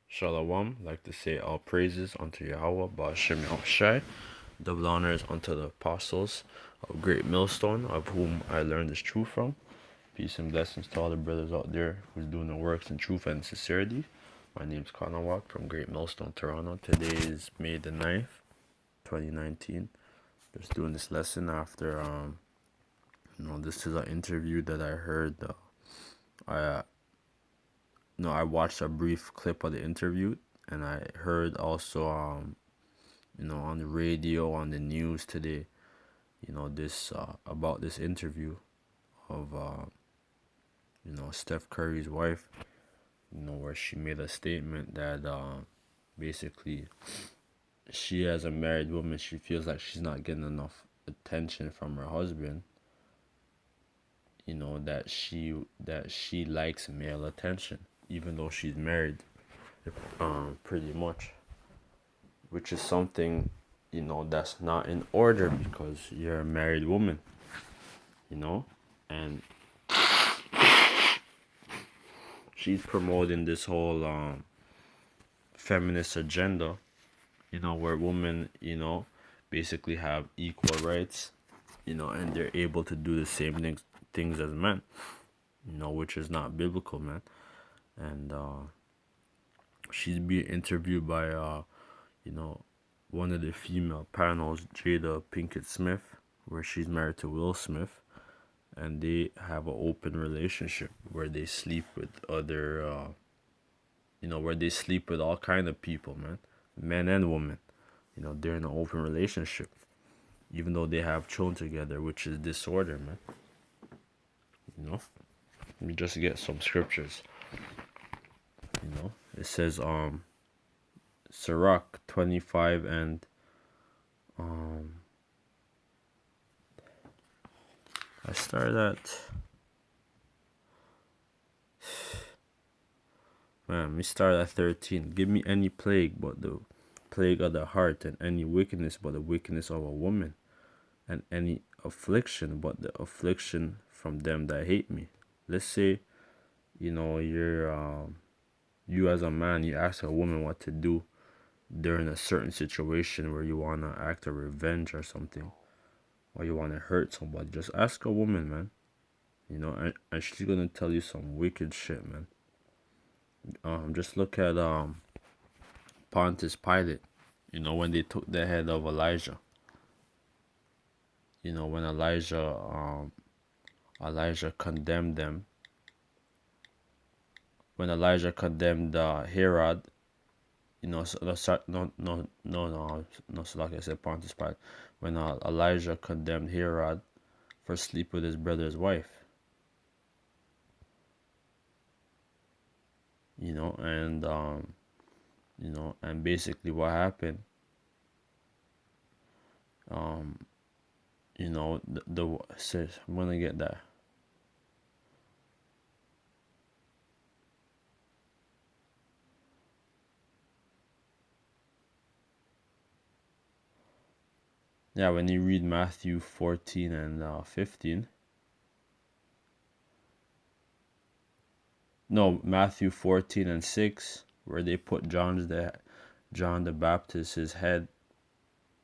Shalom, like to say all praises unto Yahweh, Ba'ashem Yahushai, double honors unto the apostles of Great Millstone, of whom I learned this truth from. Peace and blessings to all the brothers out there who's doing the works in truth and sincerity. My name is Kanawak from Great Millstone, Toronto. Today is May the 9th, 2019. Just doing this lesson after, this is an interview that I heard. I I watched a brief clip of the interview, and I heard also, on the radio, on the news today, this about this interview of, Steph Curry's wife, where she made a statement that basically she, as a married woman, she feels like she's not getting enough attention from her husband. That she likes male attention, even though she's married, pretty much, which is something, that's not in order because you're a married woman, you know, and she's promoting this whole feminist agenda, where women, basically have equal rights, and they're able to do the same things as men, which is not biblical, man. And she's being interviewed by you know, one of the female panels, Jada Pinkett Smith, where she's married to Will Smith, and they have an open relationship where they sleep with other, where they sleep with all kind of people, man, men and women. They're in an open relationship, even though they have children together, which is disorder, man. Let me just get some scriptures. It says, Sirach 25 and um I started at man, we start at 13. Give me any plague but the plague of the heart, and any wickedness but the wickedness of a woman, and any affliction but the affliction from them that hate me. Let's say, you as a man, you ask a woman what to do during a certain situation where you want to act a revenge or something, or you want to hurt somebody. Just ask a woman, man. And she's gonna tell you some wicked shit, man. Just look at Pontius Pilate. When they took the head of Elijah. When Elijah condemned them. When Elijah condemned Herod. So, so like I said, Pontius Pilate. When Elijah condemned Herod for sleep with his brother's wife. And and basically what happened, the I'm gonna get that. Yeah, when you read Matthew 14 and 15. No, Matthew 14 and 6, where they put John the Baptist's head.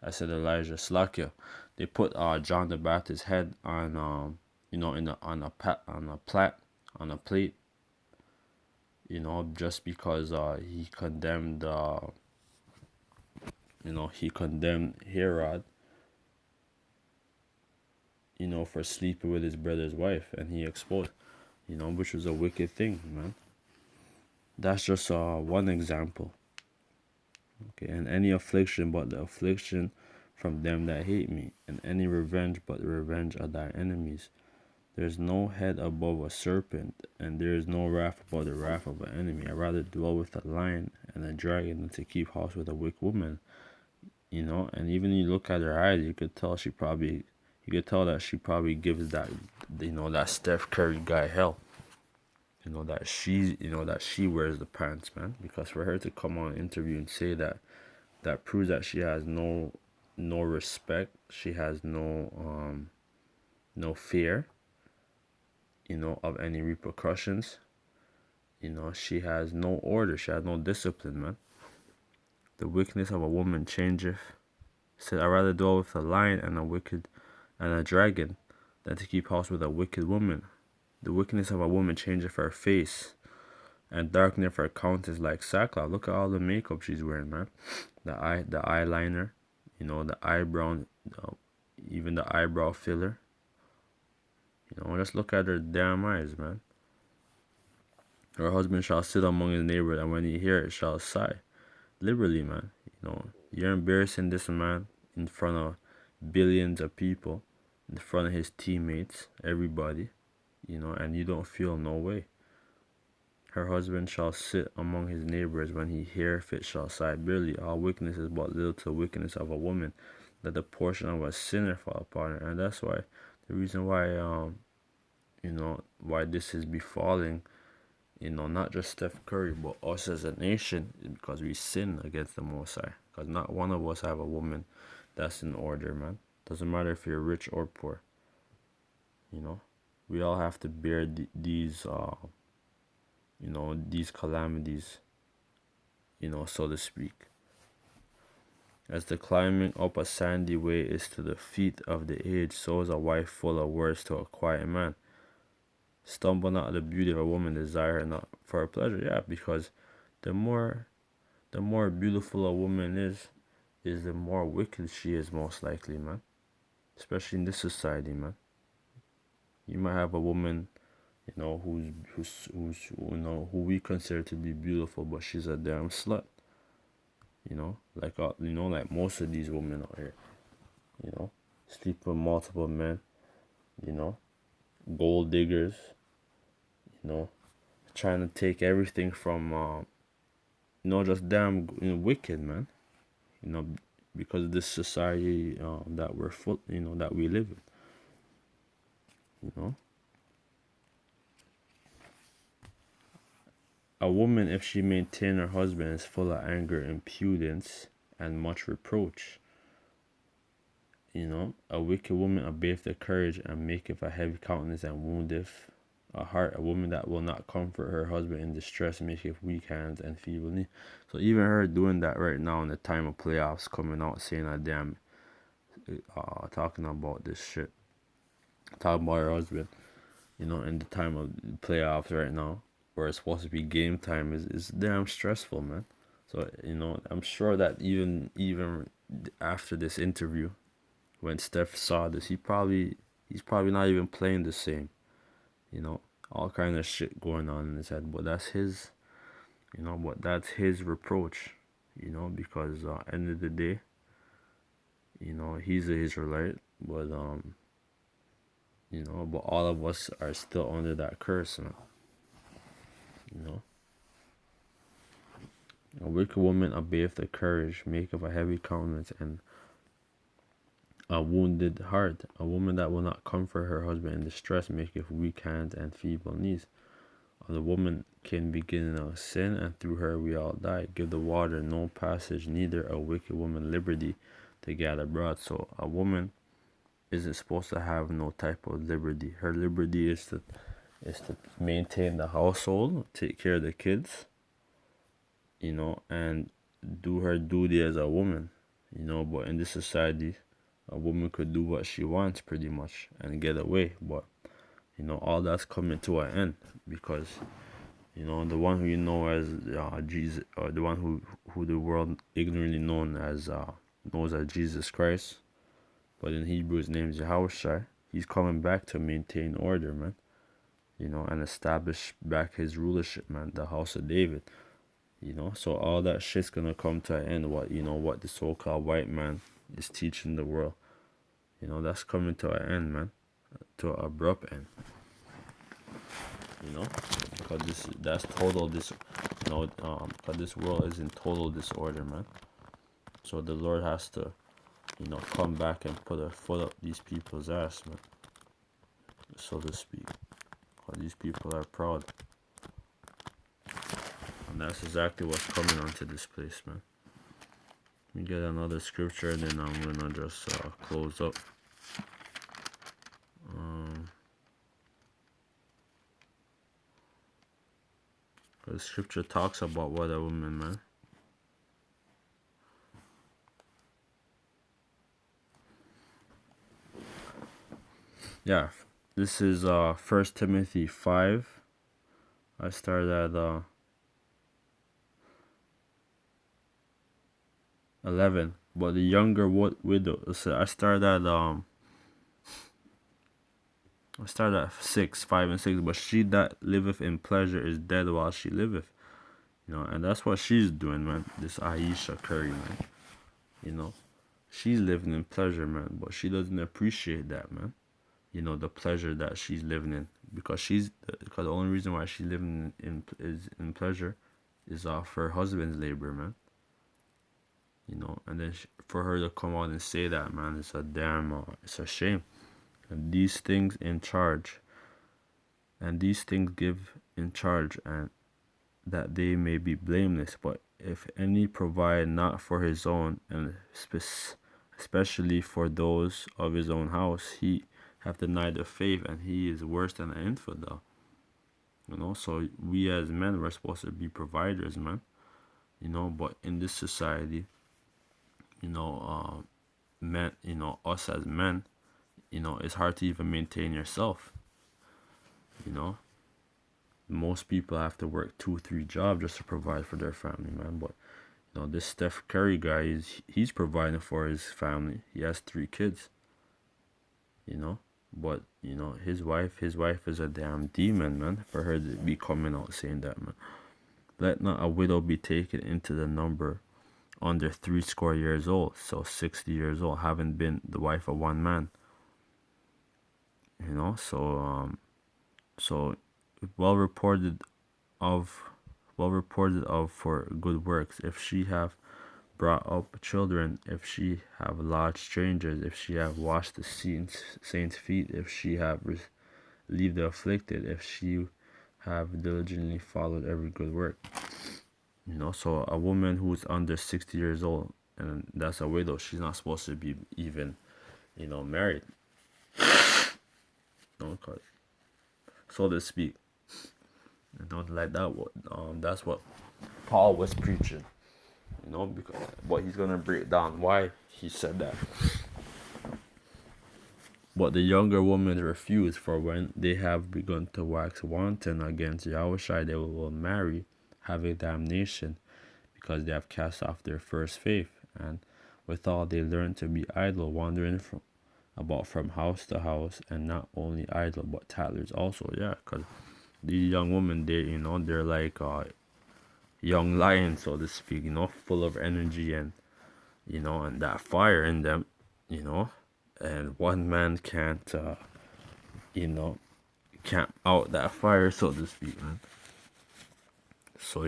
I said Elijah, Slakia. They put John the Baptist's head on on a plate, just because he condemned Herod, for sleeping with his brother's wife, and he exposed, which was a wicked thing, man. That's just one example. Okay, and any affliction but the affliction from them that hate me, and any revenge but the revenge of thy enemies. There's no head above a serpent, and there is no wrath above the wrath of an enemy. I rather dwell with a lion and a dragon than to keep house with a wicked woman. And even you look at her eyes, you could tell that she probably gives that Steph Curry guy hell. That she wears the pants, man. Because for her to come on an interview and say that proves that she has no respect. She has no fear, of any repercussions. She has no order. She has no discipline, man. The wickedness of a woman changeth. Said, I rather dwell with a lion and a dragon than to keep house with a wicked woman. The wickedness of a woman changeth her face, and darkeneth her countenance like sackcloth. Look at all the makeup she's wearing, man. The eyeliner, the eyebrow, even the eyebrow filler. Just look at her damn eyes, man. Her husband shall sit among his neighbors, and when he hear it, shall sigh. Liberally, man. You're embarrassing this man in front of billions of people, in front of his teammates, everybody, and you don't feel no way. Her husband shall sit among his neighbors, when he heareth it shall sigh bitterly. All wickedness is but little to the wickedness of a woman, that the portion of a sinner fall upon her. And that's why, the reason why, why this is befalling, not just Steph Curry, but us as a nation, is because we sin against the Most High. Because not one of us have a woman that's in order, man. Doesn't matter if you're rich or poor. We all have to bear these calamities, so to speak. As the climbing up a sandy way is to the feet of the aged, so is a wife full of words to a quiet man. Stumble not at the beauty of a woman, desire her not for her pleasure. Yeah, because the more beautiful a woman is the more wicked she is, most likely, man. Especially in this society, man. You might have a woman, who we consider to be beautiful, but she's a damn slut. Like most of these women out here, sleep with multiple men, gold diggers, trying to take everything from, just damn wicked, man. Because of this society that we're that we live in. A woman, if she maintain her husband, is full of anger, impudence, and much reproach. A wicked woman obeyeth the courage, and maketh a heavy countenance, and woundeth a heart. A woman that will not comfort her husband in distress maketh weak hands and feeble knees. So even her doing that right now in the time of playoffs, coming out saying a damn, talking about this shit, talking about her husband, in the time of playoffs right now, where it's supposed to be game time, is damn stressful, man. So I'm sure that even after this interview, when Steph saw this, he's probably not even playing the same. All kind of shit going on in his head, but that's his reproach. Because end of the day, he's a Israelite, but but all of us are still under that curse, man. A wicked woman obeyeth the courage, maketh a heavy countenance, and a wounded heart. A woman that will not comfort her husband in distress maketh weak hands and feeble knees. The woman can begin in a sin, and through her we all die. Give the water no passage, neither a wicked woman liberty to gather broad. So a woman isn't supposed to have no type of liberty. Her liberty is to maintain the household, take care of the kids, and do her duty as a woman. But in this society, a woman could do what she wants pretty much and get away. But all that's coming to an end, because the one who as Jesus, or the one who the world ignorantly knows as Jesus Christ, but in Hebrew his name is Yahushua. He's coming back to maintain order, man. And establish back his rulership, man, the house of David. So all that shit's gonna come to an end. What the so-called white man is teaching the world, that's coming to an end, man, to an abrupt end. Because because this world is in total disorder, man. So the Lord has to, come back and put a foot up these people's ass, man, so to speak. Because these people are proud. And that's exactly what's coming onto this place, man. Let me get another scripture, and then I'm gonna just close up. The scripture talks about what a woman, man. Yeah, this is First Timothy 5. I started at 11. But the younger widow, so I started at 6, 5 and 6. But she that liveth in pleasure is dead while she liveth. And that's what she's doing, man. This Ayesha Curry, man. You know, she's living in pleasure, man. But she doesn't appreciate that, man. The pleasure that she's living in, because the only reason why she's living is in pleasure is off her husband's labor, man. And then for her to come out and say that, man, it's a damn, it's a shame. And these things give in charge, and that they may be blameless. But if any provide not for his own, and especially for those of his own house, he have denied the faith, and he is worse than an infidel. So we as men, we're supposed to be providers, man. But in this society, men, us as men, it's hard to even maintain yourself. You know, most people have to work 2, 3 jobs just to provide for their family, man. But this Steph Curry guy, he's providing for his family. He has 3 kids. But his wife is a damn demon, man. For her to be coming out saying that, man. Let not a widow be taken into the number under 60 years old, so 60 years old, having been the wife of one man. So well reported of for good works, if she have brought up children, if she have lodged strangers, if she have washed the saints' feet, if she have relieved the afflicted, if she have diligently followed every good work. So a woman who's under 60 years old, and that's a widow, she's not supposed to be even, married. So to speak. Don't like that. That's what Paul was preaching. Because what he's gonna break down why he said that. But the younger women refuse, for when they have begun to wax wanton against Yahushua, they will marry, having damnation, because they have cast off their first faith, and withal they learn to be idle, wandering about from house to house, and not only idle but tattlers also. Yeah, because these young women, they're like young lions, so to speak. Full of energy, and that fire in them. And one man can't camp out that fire, so to speak, man. So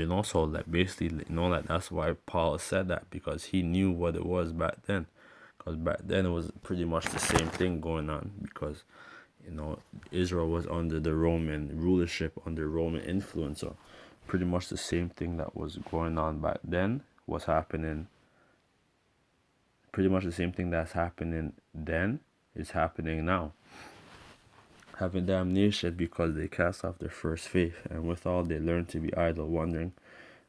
like basically, like that's why Paul said that, because he knew what it was back then. Because back then it was pretty much the same thing going on, because Israel was under the Roman rulership, under Roman influence. So pretty much the same thing that was going on back then was happening. Pretty much the same thing that's happening then is happening now. Having damnation, because they cast off their first faith, and withal they learn to be idle, wandering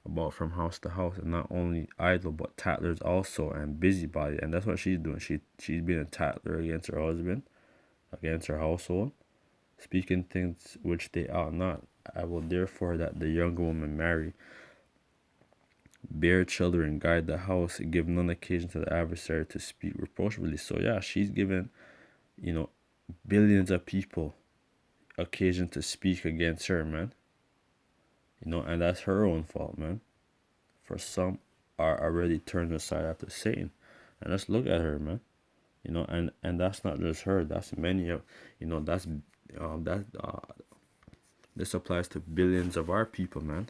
about from house to house, and not only idle but tattlers also, and busybody. And that's what she's doing. She's being a tattler against her husband, against her household, speaking things which they ought not. I will therefore that the young woman marry, bear children, guide the house, give none occasion to the adversary to speak reproachably. So yeah, she's given billions of people occasion to speak against her, man. And that's her own fault, man. For some are already turned aside after Satan. And let's look at her, man. And that's not just her. That's many of, that's that this applies to billions of our people, man.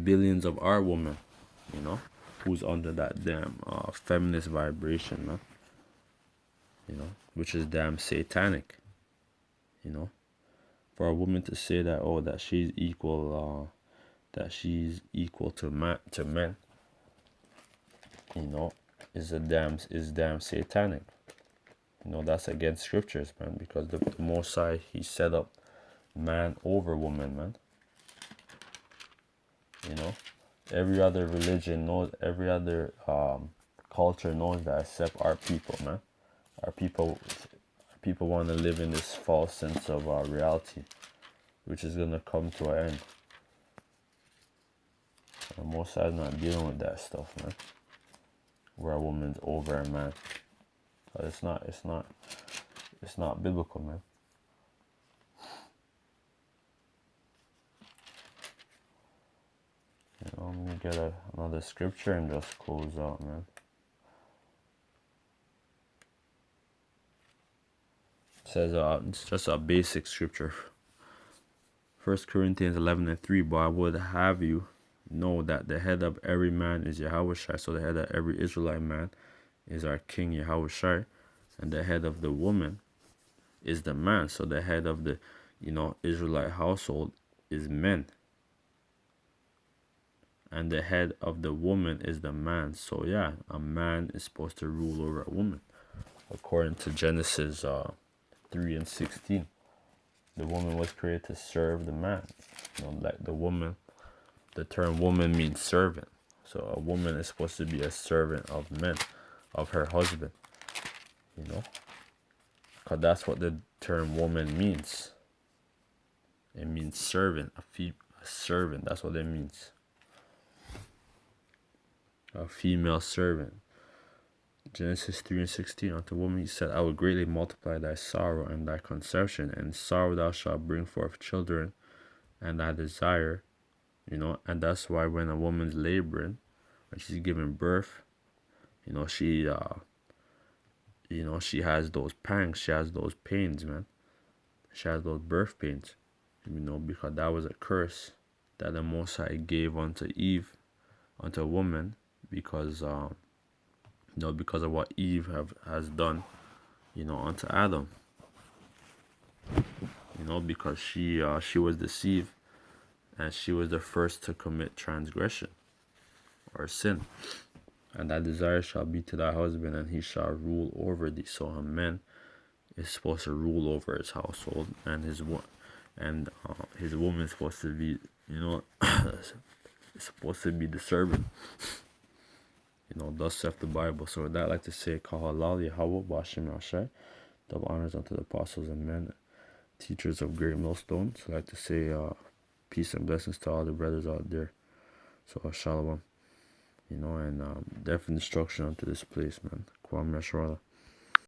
Billions of our women, who's under that damn feminist vibration, man. Which is damn satanic. For a woman to say that, that she's equal, to men, is damn satanic. That's against scriptures, man, because the Most High, he set up man over woman, man. You know, every other religion knows, every other culture knows that except our people, man. Our people want to live in this false sense of reality, which is gonna come to an end. And most sides not dealing with that stuff, man. Where a woman's over a man. But it's not biblical, man. You know, I'm gonna get another scripture and just close out, man. It says it's just a basic scripture. 1 Corinthians 11:3. But I would have you know that the head of every man is Yahushua. So the head of every Israelite man is our King Yahushua, and the head of the woman is the man. So the head of the, Israelite household is men, and the head of the woman is the man. So yeah, a man is supposed to rule over a woman, according to Genesis 3:16. The woman was created to serve the man. Like the term woman means servant. So a woman is supposed to be a servant of men, of her husband. Because that's what the term woman means. It means servant, a servant. That's what it means. A female servant. Genesis 3:16. Unto woman he said, I will greatly multiply thy sorrow and thy conception, and sorrow thou shalt bring forth children, and thy desire, and that's why when a woman's laboring, when she's giving birth, she she has those pangs, she has those pains, man. She has those birth pains, because that was a curse that the Most High gave unto Eve, unto a woman, because because of what Eve has done, unto Adam. Because she was deceived, and she was the first to commit transgression or sin. And thy desire shall be to thy husband, and he shall rule over thee. So a man is supposed to rule over his household, and his woman is supposed to be, supposed to be the servant. Thus saith the Bible. So with that, I'd like to say, Kahalal Yahweh Bashim Rashai. Double honors unto the apostles and men, teachers of great millstones. So I'd like to say peace and blessings to all the brothers out there. So shalom. And definite destruction unto this place, man. Kwam Yasharallah.